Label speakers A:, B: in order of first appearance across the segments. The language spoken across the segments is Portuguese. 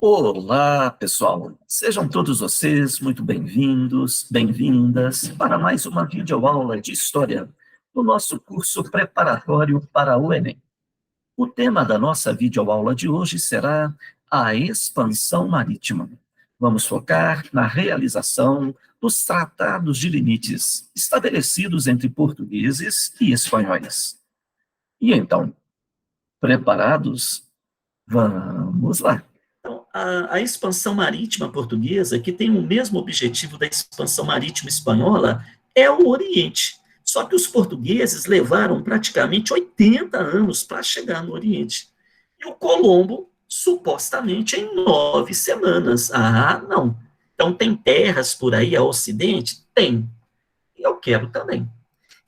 A: Olá, pessoal! Sejam todos vocês muito bem-vindos, bem-vindas para mais uma videoaula de História do nosso curso preparatório para o Enem. O tema da nossa videoaula de hoje será a expansão marítima. Vamos focar na realização dos tratados de limites estabelecidos entre portugueses e espanhóis. E então, preparados? Vamos lá! Então, a expansão marítima portuguesa, que tem o mesmo objetivo da expansão marítima espanhola, é o Oriente. Só que os portugueses levaram praticamente 80 anos para chegar no Oriente. E o Colombo, supostamente, em 9 semanas. Ah, não. Então, tem terras por aí ao Ocidente? Tem. E eu quero também.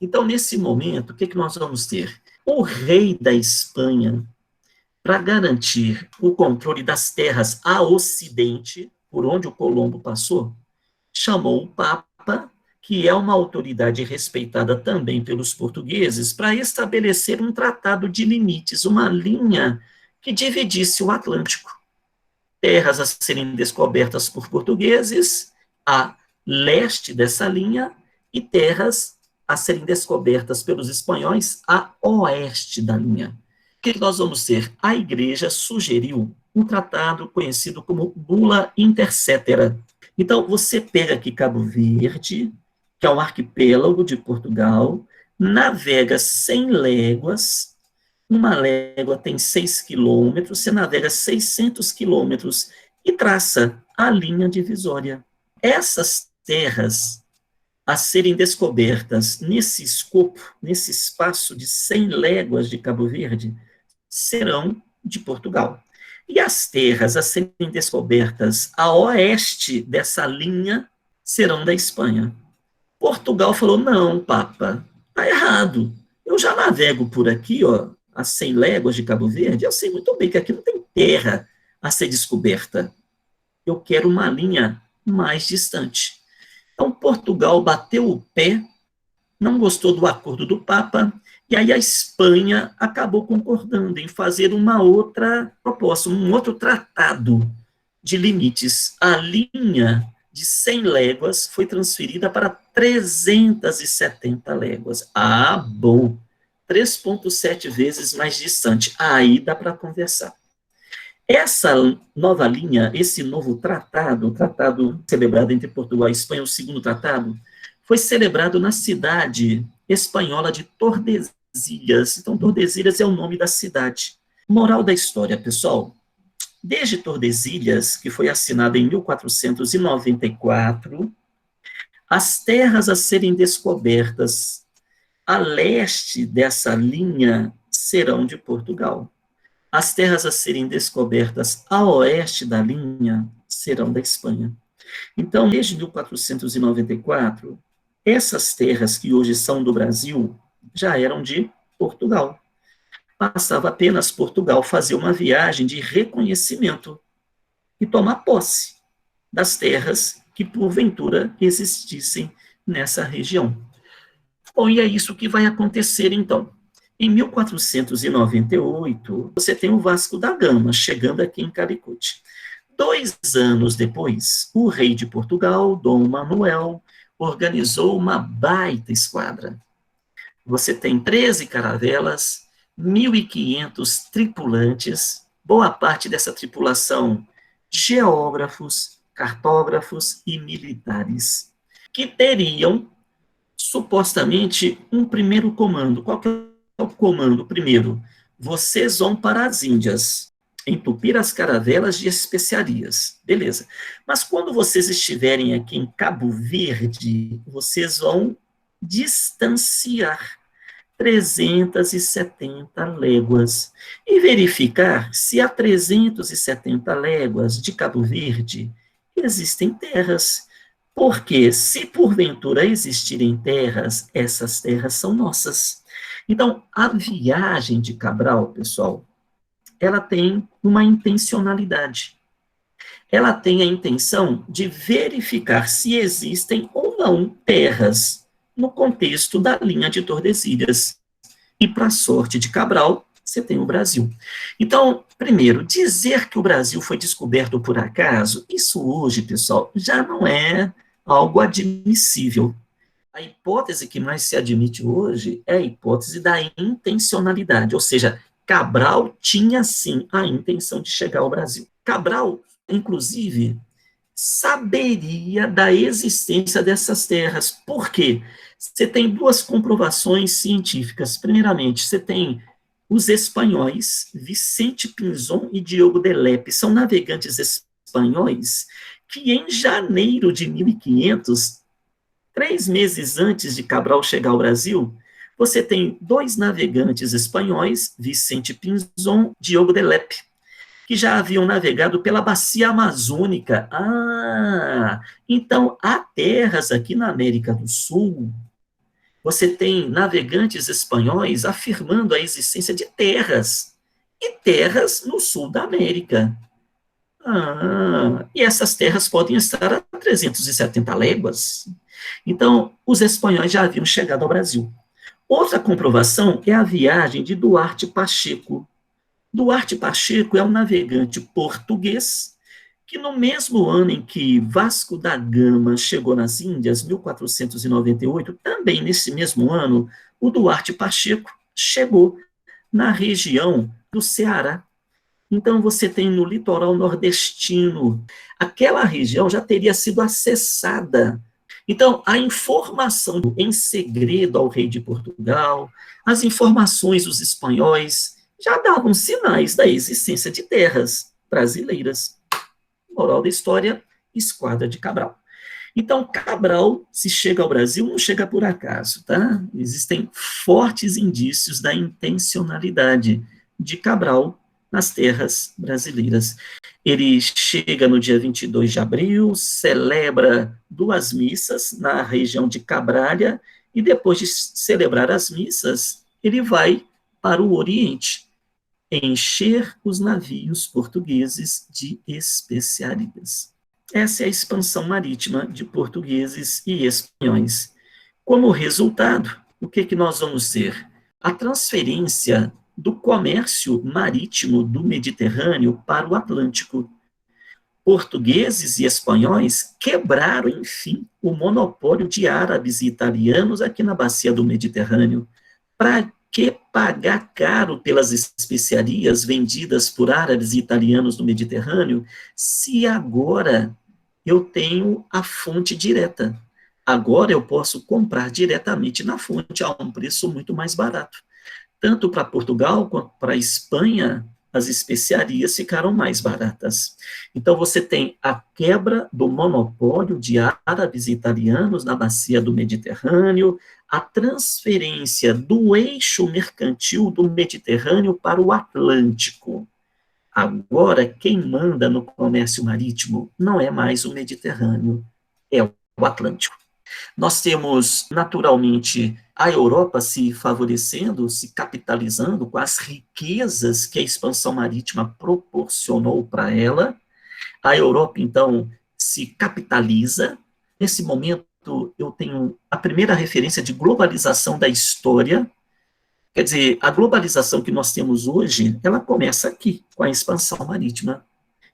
A: Então, nesse momento, o que nós vamos ter? O rei da Espanha, para garantir o controle das terras a ocidente, por onde o Colombo passou, chamou o Papa, que é uma autoridade respeitada também pelos portugueses, para estabelecer um tratado de limites, uma linha que dividisse o Atlântico. Terras a serem descobertas por portugueses, a leste dessa linha, e terras a serem descobertas pelos espanhóis, a oeste da linha. O que nós vamos ter? A igreja sugeriu um tratado conhecido como Bula Intercetera. Então, você pega aqui Cabo Verde, que é um arquipélago de Portugal, navega 100 léguas, uma légua tem 6 quilômetros, você navega 600 quilômetros e traça a linha divisória. Essas terras a serem descobertas nesse escopo, nesse espaço de 100 léguas de Cabo Verde, serão de Portugal. E as terras a serem descobertas a oeste dessa linha serão da Espanha. Portugal falou, não, Papa, está errado. Eu já navego por aqui, ó, a 100 léguas de Cabo Verde, eu sei muito bem que aqui não tem terra a ser descoberta. Eu quero uma linha mais distante. Então, Portugal bateu o pé, não gostou do acordo do Papa, e aí a Espanha acabou concordando em fazer uma outra proposta, um outro tratado de limites. A linha de 100 léguas foi transferida para 370 léguas. Ah, bom, 3,7 vezes mais distante. Aí dá para conversar. Essa nova linha, esse novo tratado, o tratado celebrado entre Portugal e Espanha, o segundo tratado, foi celebrado na cidade espanhola de Tordesilhas. Então, Tordesilhas é o nome da cidade. Moral da história, pessoal. Desde Tordesilhas, que foi assinada em 1494, as terras a serem descobertas a leste dessa linha serão de Portugal. As terras a serem descobertas a oeste da linha serão da Espanha. Então, desde 1494, essas terras que hoje são do Brasil já eram de Portugal. Bastava apenas Portugal fazer uma viagem de reconhecimento e tomar posse das terras que, porventura, existissem nessa região. Bom, e é isso que vai acontecer, então. Em 1498, você tem o Vasco da Gama chegando aqui em Calicut. 2 anos depois, o rei de Portugal, Dom Manuel, organizou uma baita esquadra. Você tem 13 caravelas, 1.500 tripulantes, boa parte dessa tripulação, geógrafos, cartógrafos e militares, que teriam, supostamente, um primeiro comando. Qual que é o comando? Primeiro, vocês vão para as Índias, entupir as caravelas de especiarias. Beleza. Mas quando vocês estiverem aqui em Cabo Verde, vocês vão distanciar 370 léguas e verificar se a 370 léguas de Cabo Verde existem terras. Porque se porventura existirem terras, essas terras são nossas. Então, a viagem de Cabral, pessoal, ela tem uma intencionalidade. Ela tem a intenção de verificar se existem ou não terras no contexto da linha de Tordesilhas. E, para a sorte de Cabral, você tem o Brasil. Então, primeiro, dizer que o Brasil foi descoberto por acaso, isso hoje, pessoal, já não é algo admissível. A hipótese que mais se admite hoje é a hipótese da intencionalidade, ou seja, Cabral tinha sim a intenção de chegar ao Brasil. Cabral, inclusive, saberia da existência dessas terras. Por quê? Você tem duas comprovações científicas. Primeiramente, você tem os espanhóis, Vicente Pinzón e Diogo de Lepe, são navegantes espanhóis que em janeiro de 1500, 3 meses antes de Cabral chegar ao Brasil, você tem dois navegantes espanhóis, Vicente Pinzón e Diogo de Lepe, que já haviam navegado pela bacia amazônica. Então há terras aqui na América do Sul. Você tem navegantes espanhóis afirmando a existência de terras, e terras no sul da América. E essas terras podem estar a 370 léguas. Então, os espanhóis já haviam chegado ao Brasil. Outra comprovação é a viagem de Duarte Pacheco. Duarte Pacheco é um navegante português que, no mesmo ano em que Vasco da Gama chegou nas Índias, 1498, também nesse mesmo ano, o Duarte Pacheco chegou na região do Ceará. Então, você tem no litoral nordestino, aquela região já teria sido acessada. Então, a informação em segredo ao rei de Portugal, as informações dos espanhóis já davam sinais da existência de terras brasileiras. Moral da história, Esquadra de Cabral. Então, Cabral, se chega ao Brasil, não chega por acaso, tá? Existem fortes indícios da intencionalidade de Cabral nas terras brasileiras. Ele chega no dia 22 de abril, celebra 2 missas na região de Cabralha, e depois de celebrar as missas, ele vai para o Oriente, encher os navios portugueses de especiarias. Essa é a expansão marítima de portugueses e espanhóis. Como resultado, o que nós vamos ter? A transferência do comércio marítimo do Mediterrâneo para o Atlântico. Portugueses e espanhóis quebraram, enfim, o monopólio de árabes e italianos aqui na bacia do Mediterrâneo. Para que pagar caro pelas especiarias vendidas por árabes e italianos no Mediterrâneo, se agora eu tenho a fonte direta? Agora eu posso comprar diretamente na fonte a um preço muito mais barato. Tanto para Portugal quanto para a Espanha, as especiarias ficaram mais baratas. Então, você tem a quebra do monopólio de árabes e italianos na bacia do Mediterrâneo, a transferência do eixo mercantil do Mediterrâneo para o Atlântico. Agora, quem manda no comércio marítimo não é mais o Mediterrâneo, é o Atlântico. Nós temos, naturalmente, a Europa se favorecendo, se capitalizando com as riquezas que a expansão marítima proporcionou para ela. A Europa, então, se capitaliza. Nesse momento, eu tenho a primeira referência de globalização da história. Quer dizer, a globalização que nós temos hoje, ela começa aqui, com a expansão marítima.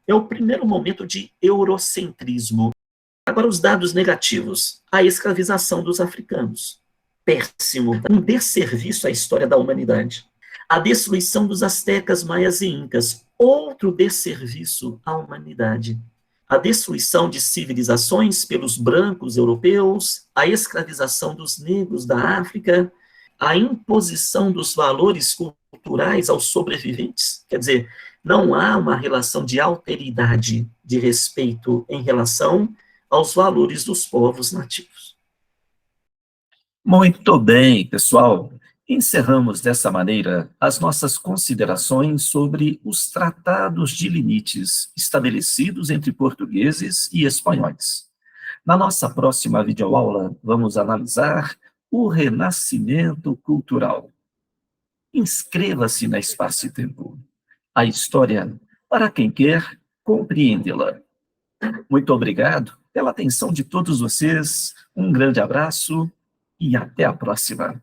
A: É o primeiro momento de eurocentrismo. Agora, os dados negativos. A escravização dos africanos. Péssimo. Um desserviço à história da humanidade. A destruição dos astecas, maias e incas. Outro desserviço à humanidade. A destruição de civilizações pelos brancos europeus. A escravização dos negros da África. A imposição dos valores culturais aos sobreviventes. Quer dizer, não há uma relação de alteridade, de respeito em relação aos valores dos povos nativos. Muito bem, pessoal. Encerramos dessa maneira as nossas considerações sobre os tratados de limites estabelecidos entre portugueses e espanhóis. Na nossa próxima videoaula, vamos analisar o renascimento cultural. Inscreva-se na Espaço e Tempo. A história para quem quer compreendê-la. Muito obrigado pela atenção de todos vocês, um grande abraço e até a próxima.